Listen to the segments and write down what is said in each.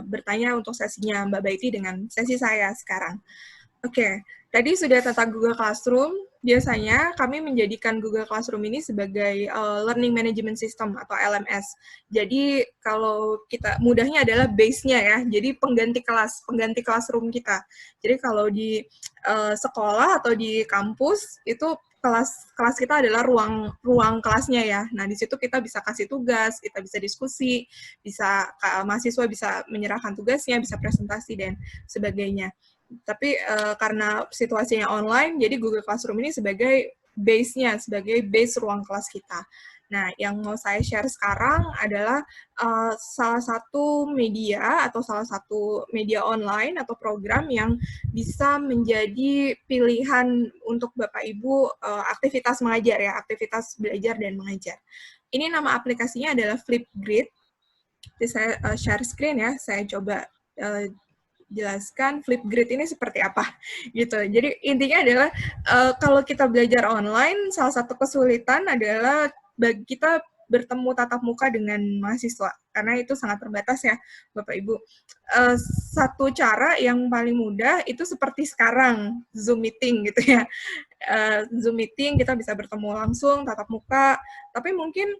bertanya untuk sesinya Mbak Baiti dengan sesi saya sekarang. Oke, tadi sudah tentang Google Classroom. Biasanya kami menjadikan Google Classroom ini sebagai Learning Management System atau LMS. Jadi kalau kita mudahnya adalah base-nya ya. Jadi pengganti kelas, pengganti classroom kita. Jadi kalau di sekolah atau di kampus itu kelas kita adalah ruang kelasnya ya. Nah, di situ kita bisa kasih tugas, kita bisa diskusi, bisa mahasiswa bisa menyerahkan tugasnya, bisa presentasi dan sebagainya. Tapi karena situasinya online, jadi Google Classroom ini sebagai base-nya, sebagai base ruang kelas kita. Nah, yang mau saya share sekarang adalah salah satu media atau salah satu media online atau program yang bisa menjadi pilihan untuk Bapak Ibu aktivitas mengajar ya, aktivitas belajar dan mengajar. Ini nama aplikasinya adalah Flipgrid. Jadi saya share screen ya, saya coba jelaskan Flipgrid ini seperti apa gitu. Jadi intinya adalah kalau kita belajar online, salah satu kesulitan adalah bagi kita bertemu tatap muka dengan mahasiswa karena itu sangat terbatas ya Bapak Ibu. Satu cara yang paling mudah itu seperti sekarang Zoom meeting gitu ya. Zoom meeting kita bisa bertemu langsung tatap muka, tapi mungkin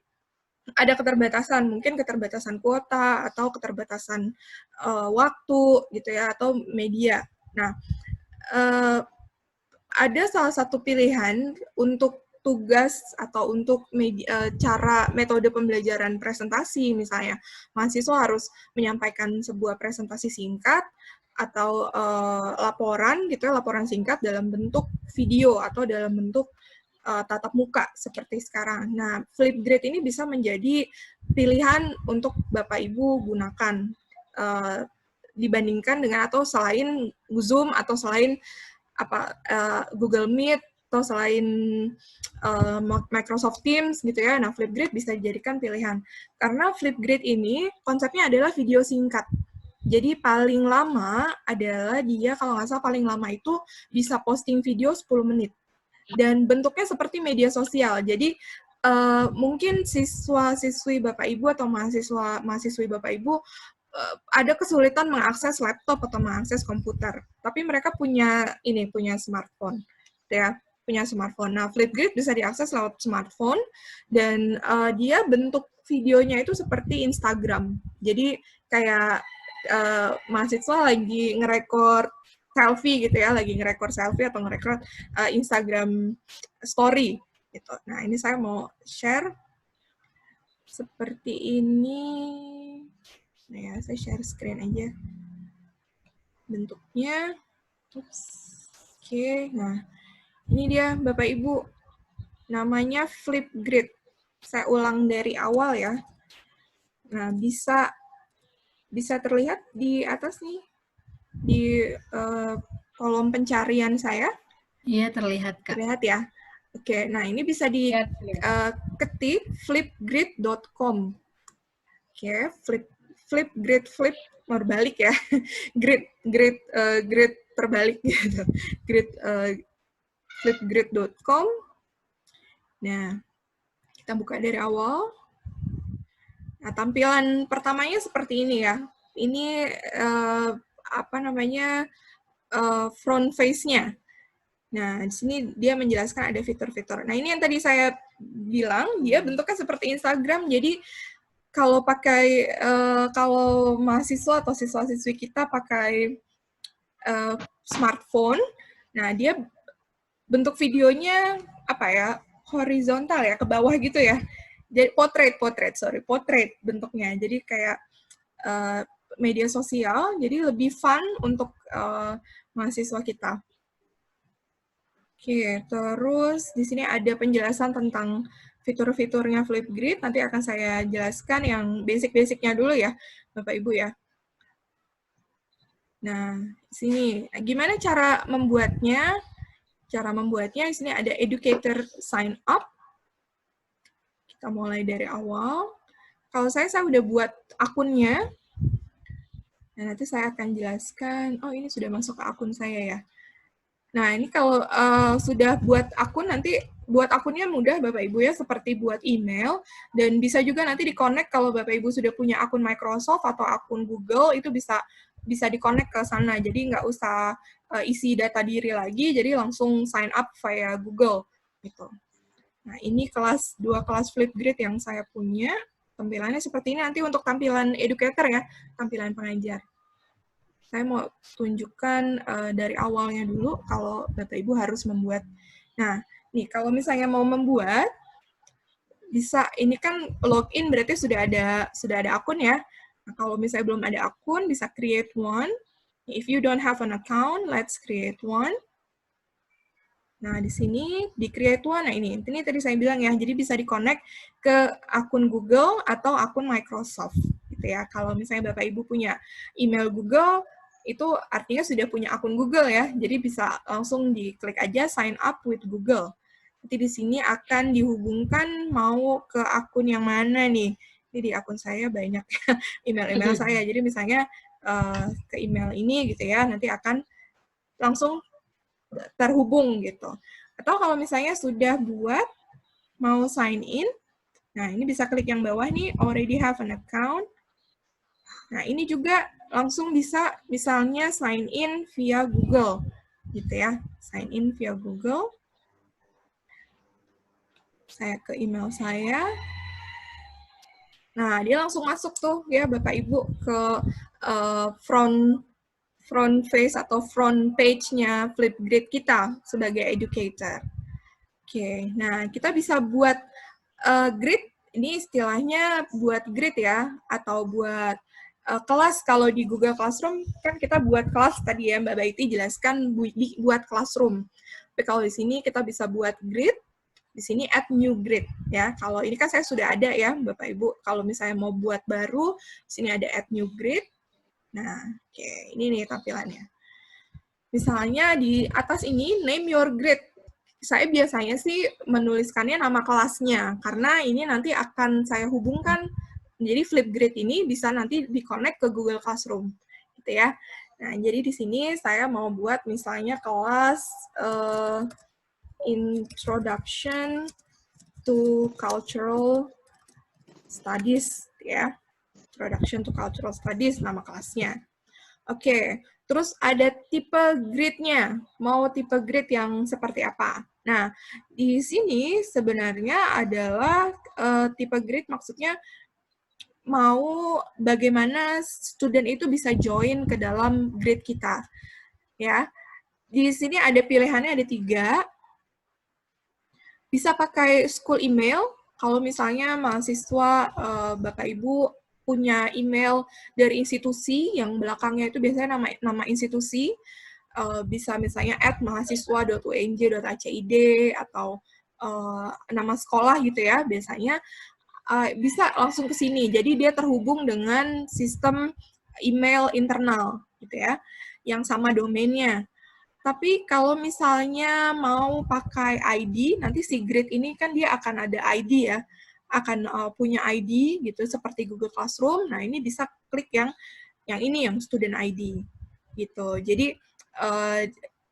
ada keterbatasan, mungkin keterbatasan kuota atau keterbatasan waktu gitu ya, atau media. Nah, ada salah satu pilihan untuk tugas atau untuk metode pembelajaran presentasi misalnya. Mahasiswa harus menyampaikan sebuah presentasi singkat atau laporan gitu ya, laporan singkat dalam bentuk video atau dalam bentuk tatap muka seperti sekarang. Nah, Flipgrid ini bisa menjadi pilihan untuk Bapak Ibu gunakan dibandingkan dengan atau selain Zoom atau selain Google Meet atau selain Microsoft Teams gitu ya. Nah, Flipgrid bisa dijadikan pilihan. Karena Flipgrid ini konsepnya adalah video singkat. Jadi paling lama adalah dia kalau nggak salah paling lama itu bisa posting video 10 menit. Dan bentuknya seperti media sosial. Jadi mungkin siswa-siswi Bapak Ibu atau mahasiswi Bapak Ibu ada kesulitan mengakses laptop atau mengakses komputer. Tapi mereka punya smartphone, ya, punya smartphone. Nah, Flipgrid bisa diakses lewat smartphone dan dia bentuk videonya itu seperti Instagram. Jadi kayak mahasiswa lagi ngerekord selfie gitu ya, lagi ngerekord selfie atau ngerekord Instagram story gitu. Nah, ini saya mau share seperti ini. Nah ya, saya share screen aja bentuknya. Oops. Oke, nah ini dia Bapak Ibu. Namanya Flipgrid. Saya ulang dari awal ya. Nah, bisa terlihat di atas nih, di kolom pencarian saya. Iya, terlihat, Kak. Terlihat ya. Oke, nah ini bisa diketik flipgrid.com. Oke, flipgrid, flip berbalik ya. Grid terbalik gitu. Flipgrid.com. Nah, kita buka dari awal. Nah, tampilan pertamanya seperti ini ya. Ini front face-nya. Nah, di sini dia menjelaskan ada fitur-fitur. Nah, ini yang tadi saya bilang, dia bentuknya seperti Instagram. Jadi, kalau mahasiswa atau siswa-siswi kita pakai smartphone, nah dia bentuk videonya horizontal ya, ke bawah gitu ya. Jadi portrait bentuknya. Jadi kayak media sosial, jadi lebih fun untuk mahasiswa kita. Oke, terus di sini ada penjelasan tentang fitur-fiturnya Flipgrid. Nanti akan saya jelaskan yang basic-basicnya dulu ya, Bapak Ibu ya. Nah, sini gimana cara membuatnya? Cara membuatnya di sini ada educator sign up. Kita mulai dari awal. Kalau saya udah buat akunnya. Nah, nanti saya akan jelaskan. Oh, ini sudah masuk ke akun saya ya. Nah, ini kalau sudah buat akun, nanti buat akunnya mudah Bapak Ibu ya, seperti buat email, dan bisa juga nanti di-connect kalau Bapak Ibu sudah punya akun Microsoft atau akun Google, itu bisa di-connect ke sana. Jadi nggak usah isi data diri lagi, jadi langsung sign up via Google gitu. Nah, ini dua kelas Flipgrid yang saya punya. Tampilannya seperti ini nanti untuk tampilan educator ya, tampilan pengajar. Saya mau tunjukkan dari awalnya dulu kalau Bapak Ibu harus membuat. Nah, nih kalau misalnya mau membuat, bisa ini kan login berarti sudah ada akun ya. Nah, kalau misalnya belum ada akun, bisa create one. If you don't have an account, let's create one. Nah, di sini di create one, nah ini tadi saya bilang ya, jadi bisa di-connect ke akun Google atau akun Microsoft, gitu ya. Kalau misalnya Bapak Ibu punya email Google, itu artinya sudah punya akun Google ya, jadi bisa langsung diklik aja sign up with Google. Nanti di sini akan dihubungkan mau ke akun yang mana nih. Ini di akun saya banyak email-email saya, jadi misalnya ke email ini gitu ya, nanti akan langsung terhubung gitu. Atau kalau misalnya sudah buat mau sign in, nah ini bisa klik yang bawah nih, already have an account. Nah ini juga langsung bisa misalnya sign in via Google gitu ya, sign in via Google. Saya ke email saya. Nah dia langsung masuk tuh ya Bapak Ibu ke front face atau front page-nya Flipgrid kita sebagai educator. Oke, nah kita bisa buat grid, ini istilahnya buat grid ya, atau buat kelas. Kalau di Google Classroom kan kita buat kelas tadi ya, Mbak Baiti jelaskan buat classroom. Tapi kalau di sini kita bisa buat grid, di sini add new grid ya. Kalau ini kan saya sudah ada ya, Bapak Ibu. Kalau misalnya mau buat baru, di sini ada add new grid. Nah, oke, ini nih tampilannya. Misalnya di atas ini name your grid. Saya biasanya sih menuliskannya nama kelasnya, karena ini nanti akan saya hubungkan, jadi Flipgrid ini bisa nanti di-connect ke Google Classroom, gitu ya. Nah, jadi di sini saya mau buat misalnya kelas Introduction to Cultural Studies, ya. Introduction to Cultural Studies, nama kelasnya. Oke, terus ada tipe grid-nya. Mau tipe grid yang seperti apa? Nah, di sini sebenarnya adalah tipe grid maksudnya mau bagaimana student itu bisa join ke dalam grid kita. Ya, di sini ada pilihannya ada 3. Bisa pakai school email, kalau misalnya mahasiswa Bapak Ibu punya email dari institusi yang belakangnya itu biasanya nama institusi, bisa misalnya @mahasiswa.unj.acid atau nama sekolah gitu ya, biasanya bisa langsung ke sini. Jadi dia terhubung dengan sistem email internal gitu ya, yang sama domainnya. Tapi kalau misalnya mau pakai ID, nanti si grid ini kan dia akan ada ID ya, akan punya ID gitu seperti Google Classroom. Nah ini bisa klik yang ini yang student ID gitu. Jadi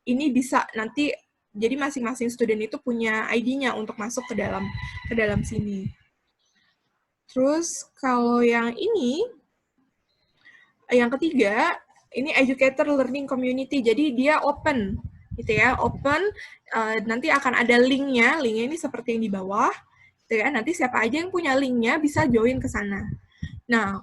ini bisa nanti jadi masing-masing student itu punya ID-nya untuk masuk ke dalam sini. Terus kalau yang ini, yang ketiga, ini educator learning community, jadi dia open, gitu ya, open, nanti akan ada linknya ini seperti yang di bawah, gitu ya, nanti siapa aja yang punya linknya bisa join ke sana. Nah,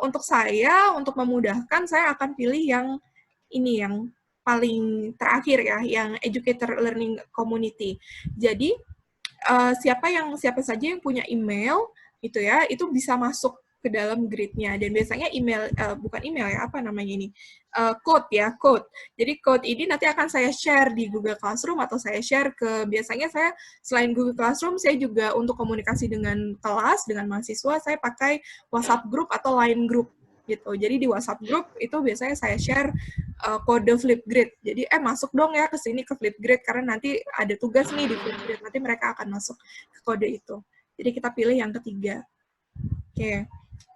untuk saya, untuk memudahkan, saya akan pilih yang ini, yang paling terakhir ya, yang educator learning community. Jadi, siapa saja yang punya email, gitu ya, itu bisa masuk ke dalam grid-nya. Dan biasanya email, bukan email ya, apa namanya ini, code ya, code. Jadi code ini nanti akan saya share di Google Classroom atau saya share ke, biasanya saya selain Google Classroom, saya juga untuk komunikasi dengan kelas, dengan mahasiswa, saya pakai WhatsApp group atau Line group gitu. Jadi di WhatsApp group itu biasanya saya share kode Flipgrid. Jadi masuk dong ya ke sini ke Flipgrid karena nanti ada tugas nih di Flipgrid. Nanti mereka akan masuk ke kode itu. Jadi kita pilih yang ketiga. Oke.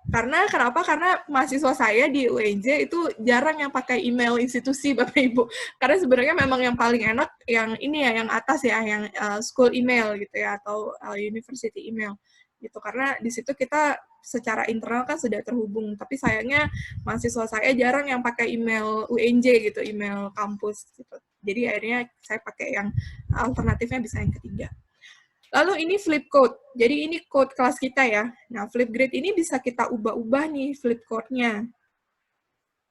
Kenapa? Karena mahasiswa saya di UNJ itu jarang yang pakai email institusi, Bapak Ibu. Karena sebenarnya memang yang paling enak yang ini ya, yang atas ya, yang school email gitu ya, atau university email gitu. Karena di situ kita secara internal kan sudah terhubung. Tapi sayangnya mahasiswa saya jarang yang pakai email UNJ gitu, email kampus gitu. Jadi akhirnya saya pakai yang alternatifnya bisa yang ketiga. Lalu ini flip code. Jadi ini code kelas kita ya. Nah, Flipgrid ini bisa kita ubah-ubah nih flip code-nya.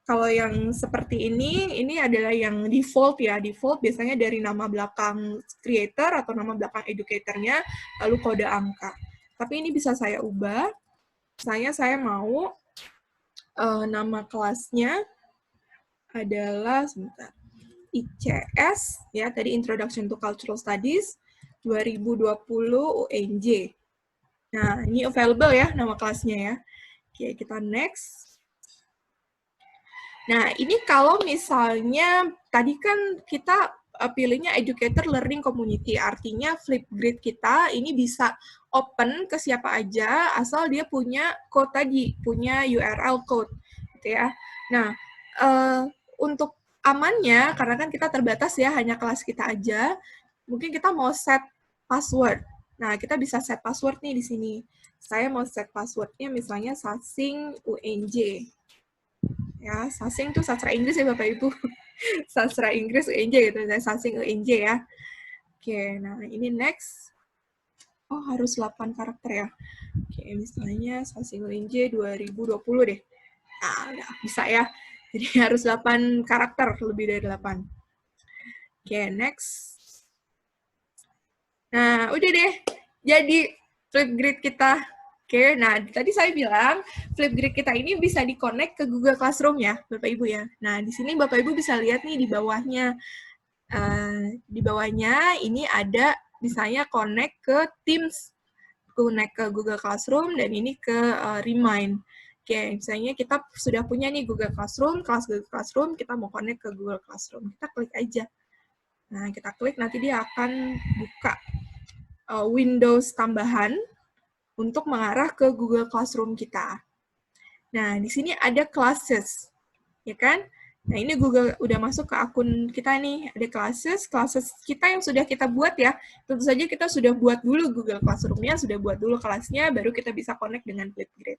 Kalau yang seperti ini adalah yang default ya. Default biasanya dari nama belakang creator atau nama belakang educator-nya, lalu kode angka. Tapi ini bisa saya ubah. Saya mau nama kelasnya adalah, sebentar, ICS, ya, tadi Introduction to Cultural Studies, 2020 UNJ. Nah, ini available ya nama kelasnya ya. Oke, kita next. Nah, ini kalau misalnya tadi kan kita pilihnya Educator Learning Community, artinya Flipgrid kita ini bisa open ke siapa aja asal dia punya code tadi, punya URL code, gitu ya. Nah, untuk amannya, karena kan kita terbatas ya, hanya kelas kita aja, mungkin kita mau set password. Nah, kita bisa set password nih di sini. Saya mau set passwordnya misalnya Sasing UNJ. Ya, Sasing tuh sastra Inggris ya Bapak Ibu. Sastra Inggris UNJ gitu, saya Sasing UNJ ya. Oke, nah ini next. Oh, harus 8 karakter ya. Oke, misalnya Sasing UNJ 2020 deh. Nah, udah bisa ya. Jadi harus 8 karakter, lebih dari 8. Oke, next. Nah, udah deh. Jadi Flipgrid kita. Oke, nah tadi saya bilang Flipgrid kita ini bisa di-connect ke Google Classroom ya, Bapak Ibu ya. Nah, di sini Bapak Ibu bisa lihat nih di bawahnya. Di bawahnya ini ada misalnya connect ke Teams, connect ke Google Classroom, dan ini ke Remind. Oke, misalnya kita sudah punya nih Google Classroom, kelas Google Classroom, kita mau connect ke Google Classroom. Kita klik aja. Nah, kita klik, nanti dia akan buka Windows tambahan untuk mengarah ke Google Classroom kita. Nah, di sini ada classes, ya kan? Nah, ini Google udah masuk ke akun kita nih, ada classes kita yang sudah kita buat ya. Tentu saja kita sudah buat dulu Google Classroom-nya, sudah buat dulu kelasnya, baru kita bisa connect dengan Flipgrid.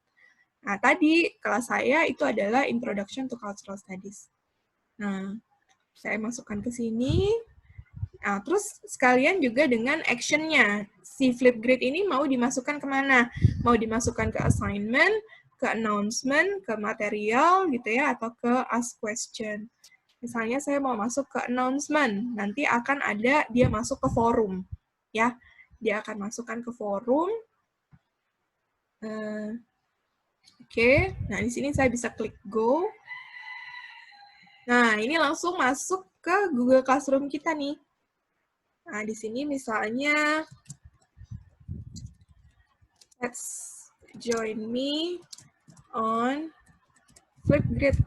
Nah, tadi kelas saya itu adalah Introduction to Cultural Studies. Nah, saya masukkan ke sini. Nah, terus sekalian juga dengan action-nya. Si Flipgrid ini mau dimasukkan kemana? Mau dimasukkan ke assignment, ke announcement, ke material gitu ya, atau ke ask question. Misalnya saya mau masuk ke announcement, nanti akan ada dia masuk ke forum. Ya, dia akan masukkan ke forum. Oke, nah di sini saya bisa klik go. Nah, ini langsung masuk ke Google Classroom kita nih. Nah, di sini misalnya, let's join me on Flipgrid.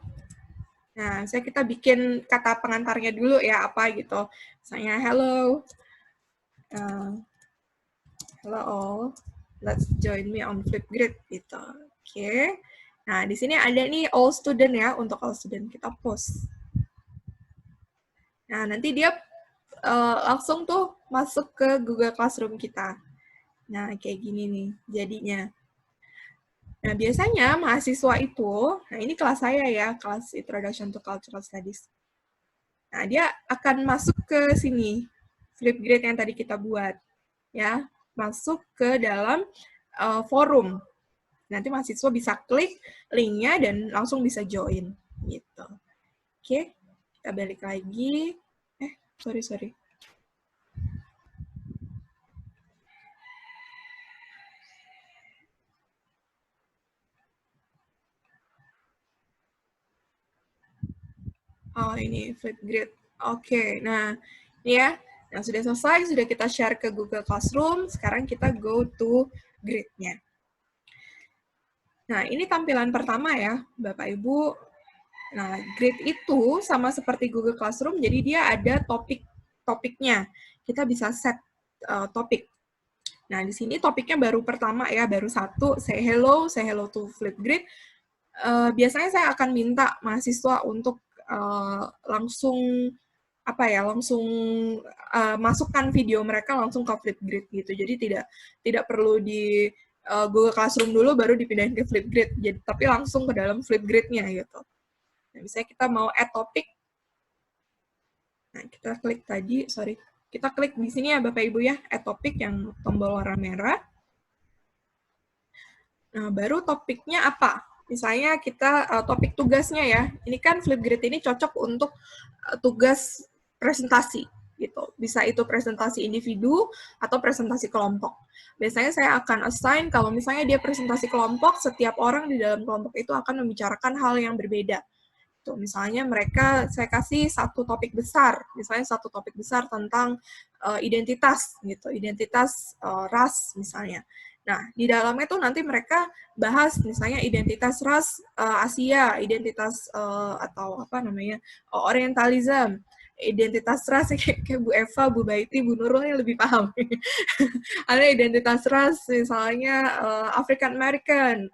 Nah, kita bikin kata pengantarnya dulu ya, apa gitu. Misalnya, hello all, let's join me on Flipgrid gitu. Oke. Nah, di sini ada nih all student ya, untuk all student kita post. Nah, nanti dia langsung tuh masuk ke Google Classroom kita. Nah, kayak gini nih jadinya. Nah, biasanya mahasiswa itu, nah ini kelas saya ya, kelas Introduction to Cultural Studies. Nah, dia akan masuk ke sini, Flipgrid yang tadi kita buat. Ya, masuk ke dalam forum. Nanti mahasiswa bisa klik linknya dan langsung bisa join. Gitu. Oke, kita balik lagi. Sorry. Oh, ini Flipgrid. Oke, nah ini ya. Nah, sudah selesai, sudah kita share ke Google Classroom. Sekarang kita go to grid-nya. Nah, ini tampilan pertama ya, Bapak Ibu. Nah, grid itu sama seperti Google Classroom, jadi dia ada topiknya. Kita bisa set topik. Nah, di sini topiknya baru pertama ya, baru satu, say hello to Flipgrid. Biasanya saya akan minta mahasiswa untuk langsung masukkan video mereka langsung ke Flipgrid gitu. Jadi tidak perlu di Google Classroom dulu baru dipindahin ke Flipgrid. Jadi tapi langsung ke dalam Flipgrid-nya gitu. Nah, misalnya kita mau add topik. Nah, kita klik tadi, kita klik di sini ya Bapak Ibu ya, add topik yang tombol warna merah. Nah, baru topiknya apa? Misalnya kita topik tugasnya ya. Ini kan Flipgrid ini cocok untuk tugas presentasi gitu. Bisa itu presentasi individu atau presentasi kelompok. Biasanya saya akan assign kalau misalnya dia presentasi kelompok, setiap orang di dalam kelompok itu akan membicarakan hal yang berbeda. Tuh, misalnya saya kasih satu topik besar, misalnya satu topik besar tentang identitas gitu, identitas ras misalnya. Nah, di dalamnya tuh nanti mereka bahas misalnya identitas ras Asia, identitas atau orientalism, identitas ras kayak Bu Eva, Bu Baiti, Bu Nurul yang lebih paham. Ada identitas ras misalnya African American,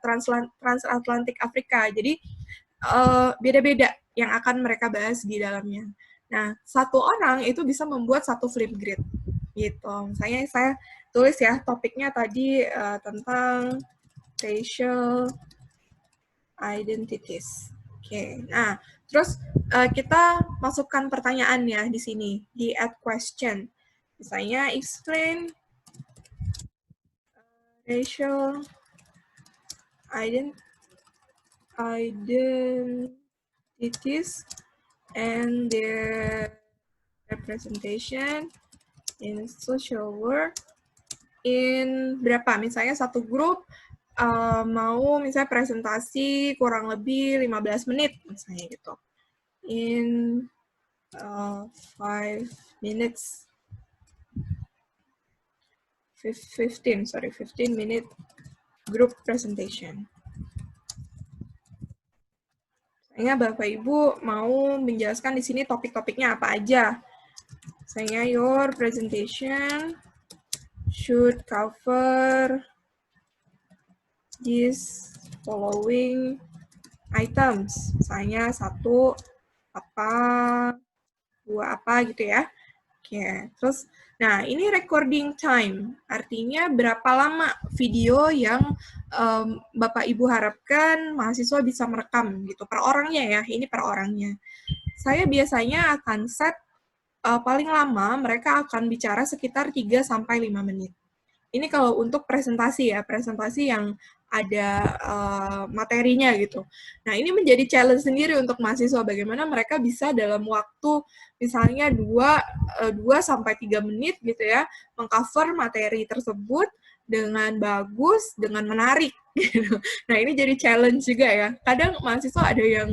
Transatlantic Afrika. Jadi beda-beda yang akan mereka bahas di dalamnya. Nah, satu orang itu bisa membuat satu Flipgrid gitu. Misalnya saya tulis ya topiknya tadi tentang racial identities. Oke. Nah, terus kita masukkan pertanyaan ya di sini di add question. Misalnya explain racial identities and their representation in social work in berapa? Misalnya satu grup mau misalnya presentasi kurang lebih 15 menit misalnya gitu. In 5 minutes 15 minute group presentation. Misalnya Bapak Ibu mau menjelaskan di sini topik-topiknya apa aja. Misalnya your presentation should cover these following items. Misalnya satu apa, dua apa gitu ya. Oke, terus nah ini recording time. Artinya berapa lama video yang Bapak Ibu harapkan mahasiswa bisa merekam gitu per orangnya ya. Ini per orangnya. Saya biasanya akan set paling lama mereka akan bicara sekitar 3 sampai 5 menit. Ini kalau untuk presentasi ya, presentasi yang ada materinya gitu. Nah, ini menjadi challenge sendiri untuk mahasiswa bagaimana mereka bisa dalam waktu misalnya 2 sampai 3 menit gitu ya, mengcover materi tersebut dengan bagus, dengan menarik gitu. Nah, ini jadi challenge juga ya. Kadang mahasiswa ada yang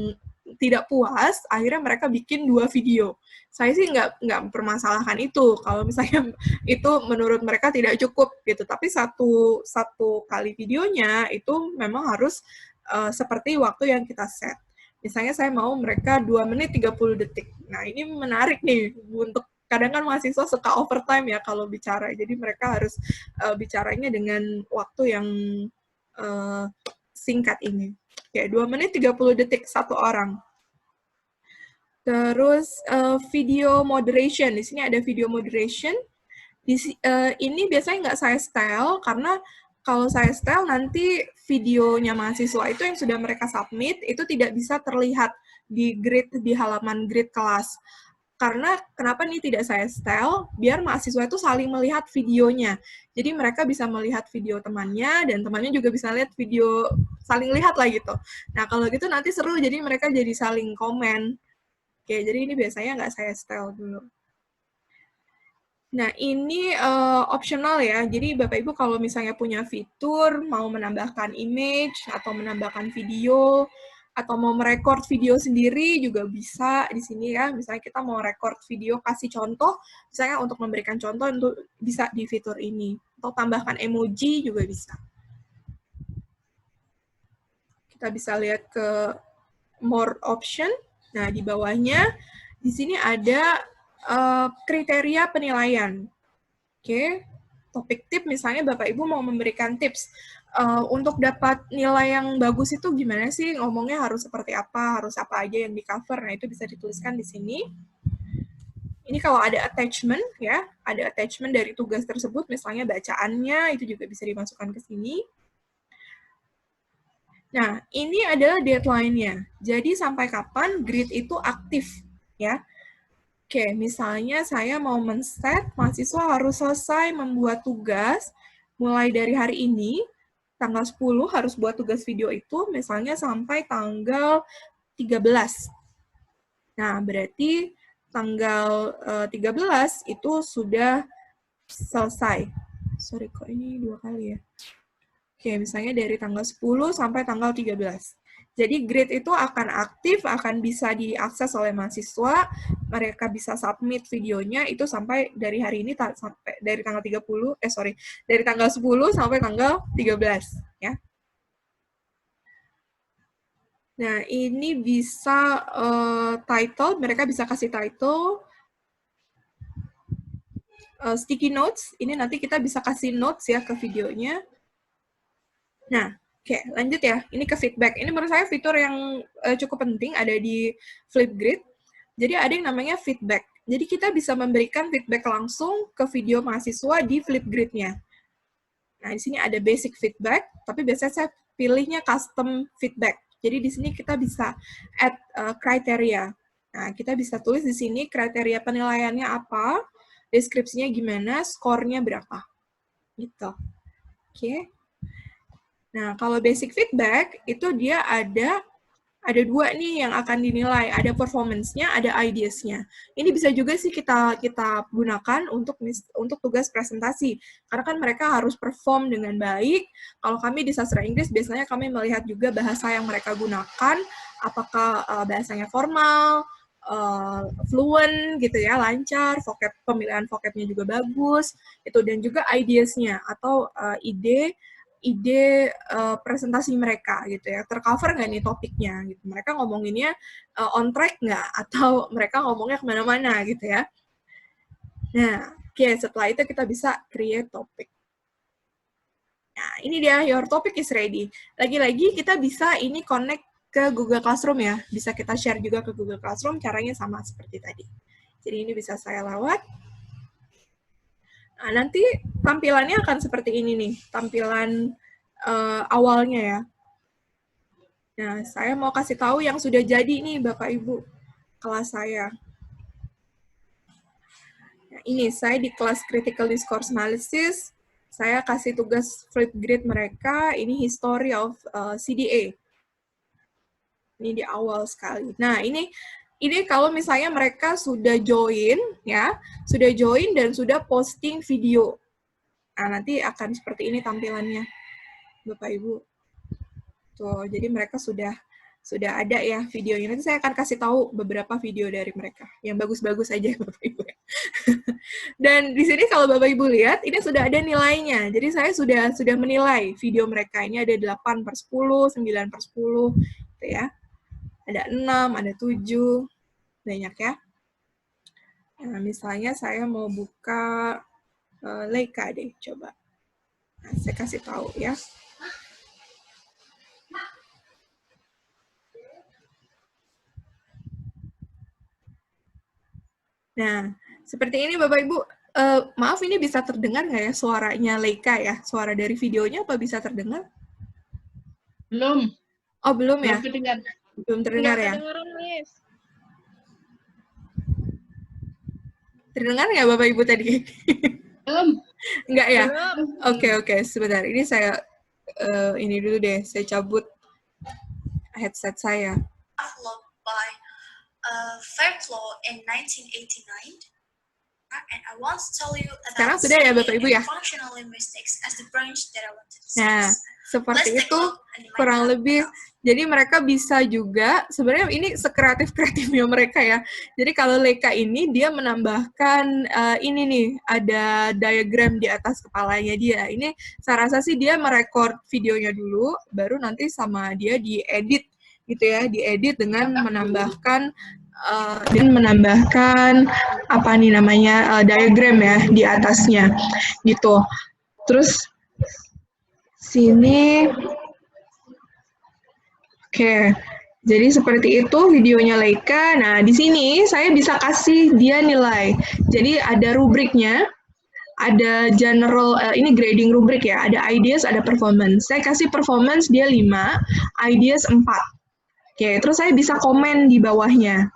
tidak puas, akhirnya mereka bikin 2 video. Saya sih nggak mempermasalahkan itu kalau misalnya itu menurut mereka tidak cukup gitu. Tapi satu kali videonya itu memang harus seperti waktu yang kita set. Misalnya saya mau mereka 2 menit 30 detik. Nah, ini menarik nih untuk kadang kan mahasiswa suka overtime ya kalau bicara. Jadi mereka harus bicaranya dengan waktu yang singkat ini. Ya, 2 menit 30 detik satu orang. Terus video moderation, di sini ada video moderation. Ini biasanya nggak saya style, karena kalau saya style nanti videonya mahasiswa itu yang sudah mereka submit, itu tidak bisa terlihat di halaman grid kelas. Karena kenapa nih tidak saya style? Biar mahasiswa itu saling melihat videonya. Jadi mereka bisa melihat video temannya, dan temannya juga bisa lihat video, saling lihat lah gitu. Nah, kalau gitu nanti seru, jadi mereka jadi saling komen. Oke, jadi ini biasanya nggak saya style dulu. Nah, ini optional ya. Jadi Bapak Ibu kalau misalnya punya fitur, mau menambahkan image, atau menambahkan video, atau mau merekord video sendiri juga bisa di sini ya. Misalnya kita mau record video, kasih contoh, misalnya untuk memberikan contoh, untuk bisa di fitur ini. Atau tambahkan emoji juga bisa. Kita bisa lihat ke more option. Nah, di bawahnya, di sini ada kriteria penilaian. Oke. topik tip, misalnya Bapak Ibu mau memberikan tips untuk dapat nilai yang bagus itu gimana sih, ngomongnya harus seperti apa, harus apa aja yang di-cover. Nah, itu bisa dituliskan di sini. Ini kalau ada attachment ya, ada attachment dari tugas tersebut, misalnya bacaannya, itu juga bisa dimasukkan ke sini. Nah, ini adalah deadline-nya. Jadi sampai kapan grid itu aktif ya. Oke, misalnya saya mau men-set mahasiswa harus selesai membuat tugas mulai dari hari ini, tanggal 10 harus buat tugas video itu, misalnya sampai tanggal 13. Nah, berarti tanggal 13 itu sudah selesai. Sorry, kok ini 2 kali ya. Oke, misalnya dari tanggal 10 sampai tanggal 13. Jadi grid itu akan aktif, akan bisa diakses oleh mahasiswa, mereka bisa submit videonya itu sampai dari hari ini sampai dari tanggal 30, dari tanggal 10 sampai tanggal 13 ya. Nah, ini bisa title, mereka bisa kasih title, sticky notes, ini nanti kita bisa kasih notes ya ke videonya. Nah, oke, lanjut ya. Ini ke feedback. Ini menurut saya fitur yang cukup penting ada di Flipgrid. Jadi ada yang namanya feedback. Jadi kita bisa memberikan feedback langsung ke video mahasiswa di Flipgrid-nya. Nah, di sini ada basic feedback, tapi biasanya saya pilihnya custom feedback. Jadi di sini kita bisa add kriteria. Nah, kita bisa tulis di sini kriteria penilaiannya apa, deskripsinya gimana, skornya berapa. Gitu. Oke. Nah, kalau basic feedback, itu dia ada 2 nih yang akan dinilai. Ada performance-nya, ada ideas-nya. Ini bisa juga sih kita gunakan untuk tugas presentasi. Karena kan mereka harus perform dengan baik. Kalau kami di sastra Inggris, biasanya kami melihat juga bahasa yang mereka gunakan, apakah bahasanya formal, fluent gitu ya, lancar, pemilihan vocab-nya juga bagus, itu, dan juga ideas-nya atau ide presentasi mereka gitu ya, tercover nggak nih topiknya gitu, mereka ngomonginnya on track nggak, atau mereka ngomongnya kemana-mana gitu ya. Nah, oke, setelah itu kita bisa create topic. Nah, ini dia, your topic is ready. Lagi-lagi kita bisa ini connect ke Google Classroom ya, bisa kita share juga ke Google Classroom, caranya sama seperti tadi. Jadi ini bisa saya lewat. Nah, nanti tampilannya akan seperti ini nih, tampilan awalnya ya. Nah, saya mau kasih tahu yang sudah jadi nih Bapak Ibu kelas saya. Nah, ini saya di kelas Critical Discourse Analysis, saya kasih tugas Flipgrid mereka, ini History of CDA. Ini di awal sekali. Nah, ini kalau misalnya mereka sudah join ya, sudah join dan sudah posting video. Nah, nanti akan seperti ini tampilannya, Bapak Ibu. Tuh, jadi mereka sudah ada ya videonya. Nanti saya akan kasih tahu beberapa video dari mereka. Yang bagus-bagus aja, Bapak Ibu. Dan di sini kalau Bapak Ibu lihat, ini sudah ada nilainya. Jadi saya sudah menilai video mereka. Ini ada 8/10, 9/10, gitu ya. Ada 6, ada 7, banyak ya. Nah, misalnya saya mau buka Leica deh, coba. Nah, saya kasih tahu ya. Nah, seperti ini Bapak Ibu. Maaf, ini bisa terdengar nggak ya suaranya Leica ya? Suara dari videonya apa bisa terdengar? Belum. Oh, belum ya? Belum terdengar ya? Terdengar nggak Bapak Ibu tadi? Belum. Enggak ya? Oke, sebentar. Ini saya ini dulu deh. Saya cabut headset saya. By Fairclough in 1989. And I want to tell you about sekarang sudah ya Bapak Ibu ya? Nah, seperti itu kurang lebih. Jadi mereka bisa juga, sebenarnya ini sekreatif-kreatifnya mereka ya. Jadi kalau Leica ini dia menambahkan ini nih, ada diagram di atas kepalanya dia. Ini saya rasa sih dia merekord videonya dulu, baru nanti sama dia diedit gitu ya, diedit dengan menambahkan dan menambahkan apa nih namanya diagram ya di atasnya gitu. Terus sini, oke. Jadi seperti itu videonya Leika. Nah, di sini saya bisa kasih dia nilai. Jadi ada rubriknya, ada general, ini grading rubrik ya, ada ideas, ada performance. Saya kasih performance dia 5, ideas 4. Oke, terus saya bisa komen di bawahnya.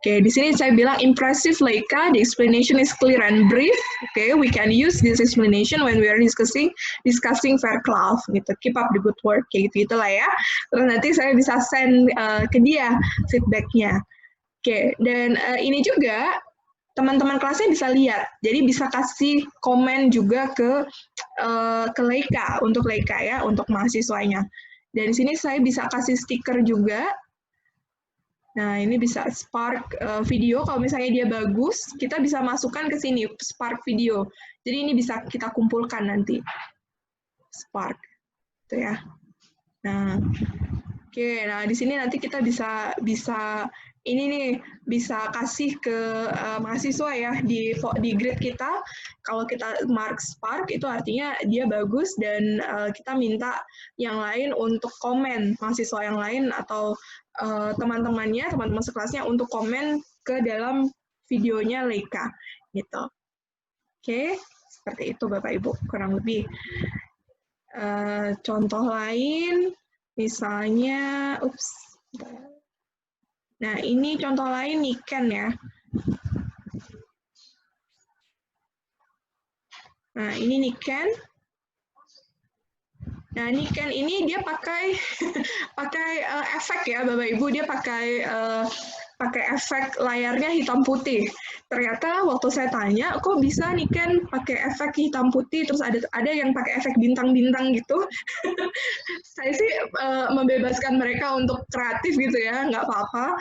Oke, di sini saya bilang impressive Leika, the explanation is clear and brief. Oke, we can use this explanation when we are discussing Fairclough gitu. Keep up the good work kayak gitu-gitulah ya. Terus nanti saya bisa send ke dia feedbacknya. Oke, dan ini juga teman-teman kelasnya bisa lihat. Jadi bisa kasih komen juga ke Leika, untuk Leika ya, untuk mahasiswanya. Dan di sini saya bisa kasih stiker juga. Nah, ini bisa Spark video, kalau misalnya dia bagus, kita bisa masukkan ke sini, Spark video. Jadi ini bisa kita kumpulkan nanti. Spark, gitu ya. Nah, oke, nah di sini nanti kita bisa ini nih, bisa kasih ke mahasiswa ya, di grade kita. Kalau kita mark Spark, itu artinya dia bagus, dan kita minta yang lain untuk komen, mahasiswa yang lain atau teman-temannya, teman-teman sekelasnya untuk komen ke dalam videonya Leika, gitu. Oke, seperti itu Bapak Ibu, kurang lebih. Contoh lain, misalnya, nah ini contoh lain Niken ya. Nah ini Niken. Nah, Niken ini dia pakai efek ya, Bapak Ibu. Dia pakai efek layarnya hitam putih. Ternyata waktu saya tanya, kok bisa Niken pakai efek hitam putih, terus ada yang pakai efek bintang-bintang gitu. Saya sih membebaskan mereka untuk kreatif gitu ya, nggak apa-apa.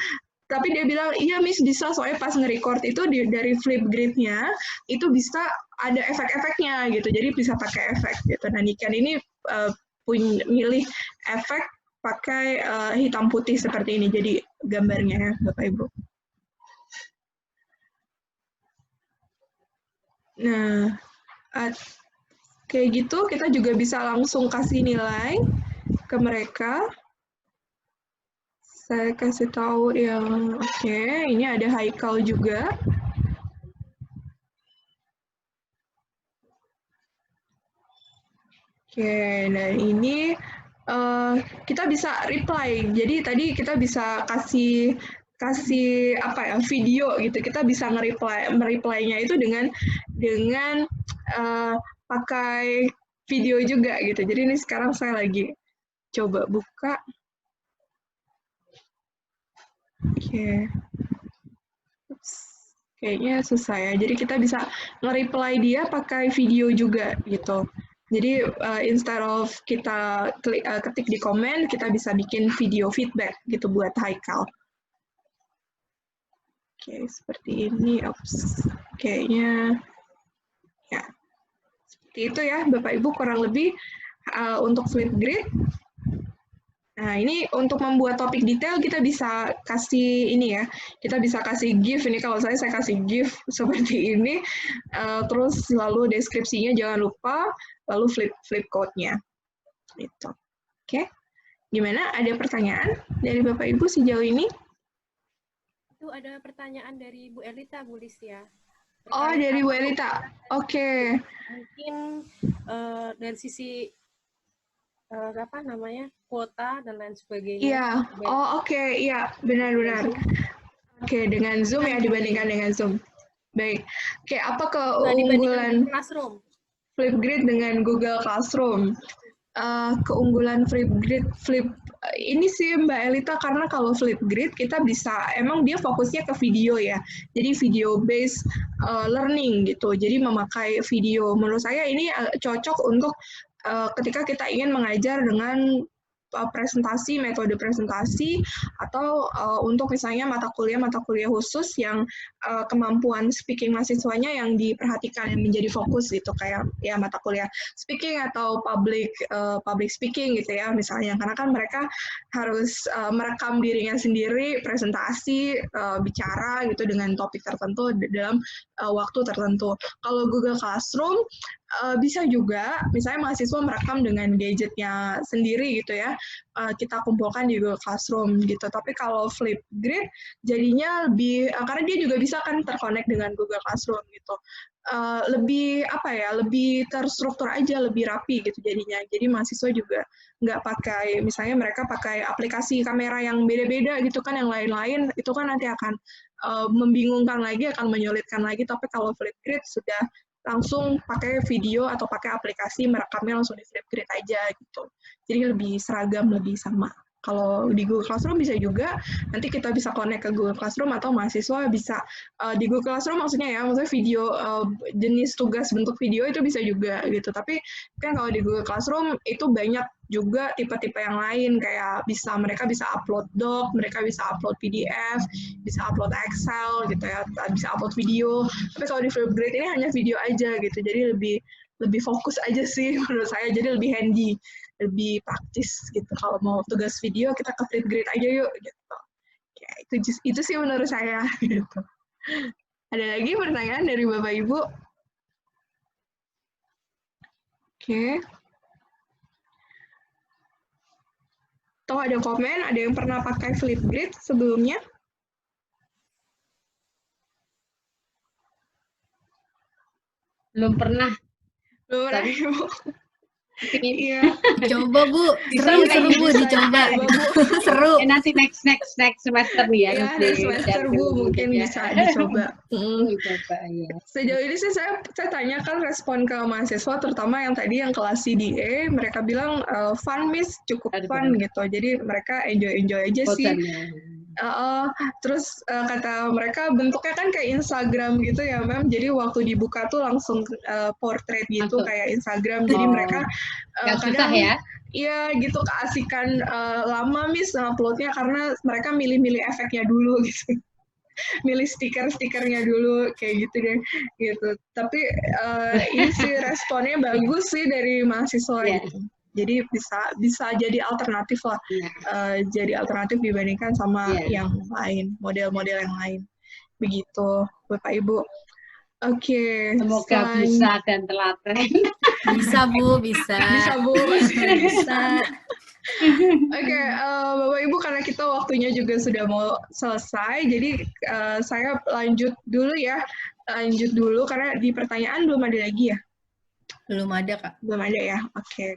Tapi dia bilang, iya Miss bisa, soalnya pas nge-record itu dari Flipgrid-nya, itu bisa ada efek-efeknya gitu, jadi bisa pakai efek gitu. Nah, Niken ini milih efek pakai hitam putih seperti ini, jadi gambarnya ya Bapak Ibu. Nah, kayak gitu kita juga bisa langsung kasih nilai ke mereka. Saya kasih tahu yang oke, ini ada Haikal juga. Oke, nah ini kita bisa reply. Jadi tadi kita bisa kasih apa ya, video gitu. Kita bisa mereply-nya itu dengan pakai video juga gitu. Jadi ini sekarang saya lagi coba buka. Oke. Kayaknya susah ya. Jadi kita bisa nge-reply dia pakai video juga gitu. Jadi instead of kita ketik di komen, kita bisa bikin video feedback gitu buat Haikal. Oke, seperti ini. Kayaknya ya. Seperti itu ya, Bapak Ibu, kurang lebih untuk Flipgrid. Nah, ini untuk membuat topik detail kita bisa kasih ini ya, kita bisa kasih GIF. Ini kalau saya kasih GIF seperti ini, terus lalu deskripsinya jangan lupa, lalu flip code-nya. Gitu. Oke, gimana? Ada pertanyaan dari Bapak Ibu sejauh ini? Itu ada pertanyaan dari Bu Elita, Bu Lisya. Oh, dari Bu Elita. Oke. Mungkin dari sisi apa namanya, kuota dan lain sebagainya. Iya. Oh, oke. Iya, benar-benar. Oke, dengan Zoom ya, dibandingkan dengan Zoom. Baik. Oke, apa keunggulan Flipgrid dengan Google Classroom? Keunggulan Flipgrid, ini sih Mbak Elita, karena kalau Flipgrid kita bisa, emang dia fokusnya ke video ya, jadi video based learning gitu, jadi memakai video. Menurut saya ini cocok untuk ketika kita ingin mengajar dengan presentasi, metode presentasi, atau untuk misalnya mata kuliah khusus yang kemampuan speaking mahasiswanya yang diperhatikan, yang menjadi fokus gitu, kayak ya mata kuliah speaking atau public speaking gitu ya misalnya, karena kan mereka harus merekam dirinya sendiri, presentasi, bicara gitu dengan topik tertentu dalam waktu tertentu. Kalau Google Classroom bisa juga, misalnya mahasiswa merekam dengan gadgetnya sendiri gitu ya, kita kumpulkan di Google Classroom gitu. Tapi kalau Flipgrid jadinya lebih, karena dia juga bisa kan terkonek dengan Google Classroom gitu, lebih apa ya, lebih terstruktur aja, lebih rapi gitu jadinya. Jadi mahasiswa juga nggak pakai, misalnya mereka pakai aplikasi kamera yang beda-beda gitu kan, yang lain-lain, itu kan nanti akan membingungkan lagi, akan menyulitkan lagi. Tapi kalau Flipgrid sudah langsung pakai video atau pakai aplikasi, merekamnya langsung di Flipgrid aja gitu. Jadi lebih seragam, lebih sama. Kalau di Google Classroom bisa juga, nanti kita bisa connect ke Google Classroom atau mahasiswa bisa di Google Classroom maksudnya video jenis tugas bentuk video itu bisa juga gitu. Tapi kan kalau di Google Classroom itu banyak juga tipe-tipe yang lain, kayak mereka bisa upload doc, mereka bisa upload PDF, bisa upload Excel gitu ya, bisa upload video. Tapi kalau di Flipgrid ini hanya video aja gitu, jadi lebih fokus aja sih menurut saya, jadi lebih handy, lebih praktis gitu. Kalau mau tugas video kita ke Flipgrid aja yuk gitu. Ya, itu sih menurut saya gitu. Ada lagi pertanyaan dari Bapak Ibu? Oke. Atau ada komen, ada yang pernah pakai Flipgrid sebelumnya? Belum pernah. Belum pernah, Tapi Ibu. Pingin. Iya. Coba Bu, Bisa seru nggak seru ini? Bu, Bisa dicoba. dicoba, Bu. Seru. Nanti next semester nih ya. Iya, nanti next semester cari Bu dulu mungkin ya. bisa dicoba. Coba ya. Sejauh ini sih saya tanyakan respon ke mahasiswa, terutama yang tadi yang kelas CDA, mereka bilang fun Miss, cukup fun gitu. Jadi mereka enjoy aja sih. Terus kata mereka bentuknya kan kayak Instagram gitu ya, Mem. Jadi waktu dibuka tuh langsung portrait gitu kayak Instagram. Jadi mereka kadang ya. Iya gitu, keasikan lama Miss uploadnya karena mereka milih-milih efeknya dulu gitu. Milih stiker-stikernya dulu kayak gitu deh gitu. Tapi ini sih responnya bagus sih dari mahasiswa gitu. Jadi bisa jadi alternatif lah, jadi alternatif dibandingkan sama yang lain, model-model yang lain. Begitu, Bapak Ibu. Oke. Semoga bisa dan telaten. Bisa Bu, bisa. Bisa Bu, bisa. Oke, Bapak Ibu, karena kita waktunya juga sudah mau selesai, jadi saya lanjut dulu ya. Lanjut dulu karena di pertanyaan belum ada lagi ya. Belum ada Kak. Belum ada ya. Oke.